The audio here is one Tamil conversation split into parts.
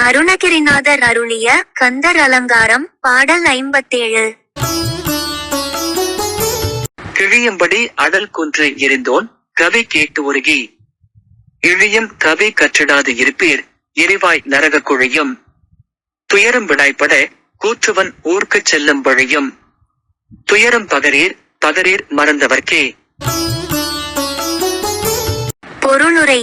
அருணகிரிநாதர் அருளிய கந்தர் அலங்காரம் பாடல் 57. கிழியும்படி அடல் குன்று எரிந்தோன் கவி கேட்டு உருகி. இழியும் கவி கற்றிடாது இருப்பீர் எரிவாய் நரக குழியும். துயரம் விடாய்ப்பட கூற்றுவன் ஊர்க்குச் செல்லும் வழியும். துயரம் பகரீர் மறந்தவர்க்கே. பொருளுரை: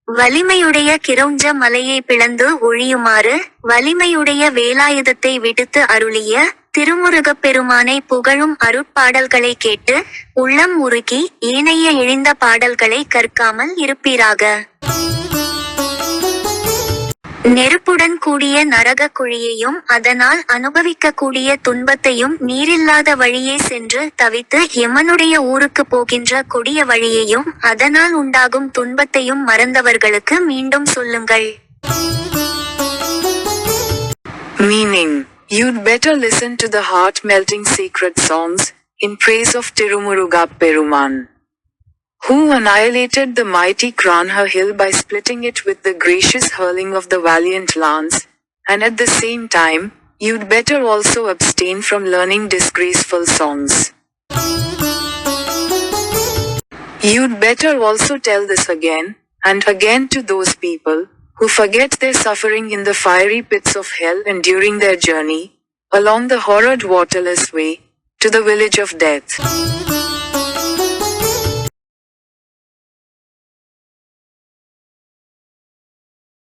வலிமையுடைய கிரௌஞ்ச மலையை பிளந்து ஒழியுமாறு வலிமையுடைய வேலாயுதத்தை விடுத்து அருளிய திருமுருகப் பெருமானை புகழும் அருட்பாடல்களை கேட்டு உள்ளம் உருகி ஏனைய இழிந்த பாடல்களை கற்காமல் இருப்பீராக. நெருப்புடன் கூடிய நரக குழியையும் அதனால் அனுபவிக்கக்கூடிய துன்பத்தையும் நீரில்லாத வழியே சென்று தவித்து யமனுடைய ஊருக்கு போகின்ற கொடிய வழியையும் அதனால் உண்டாகும் துன்பத்தையும் மறந்தவர்களுக்கு மீண்டும் சொல்லுங்கள். Meaning: you'd better listen to the heart-melting sacred songs in praise of Tirumuruga Peruman, who annihilated the mighty Kranha hill by splitting it with the gracious hurling of the valiant lance, and at the same time, you'd better also abstain from learning disgraceful songs. You'd better also tell this again and again to those people who forget their suffering in the fiery pits of hell and during their journey along the horrid waterless way to the village of death.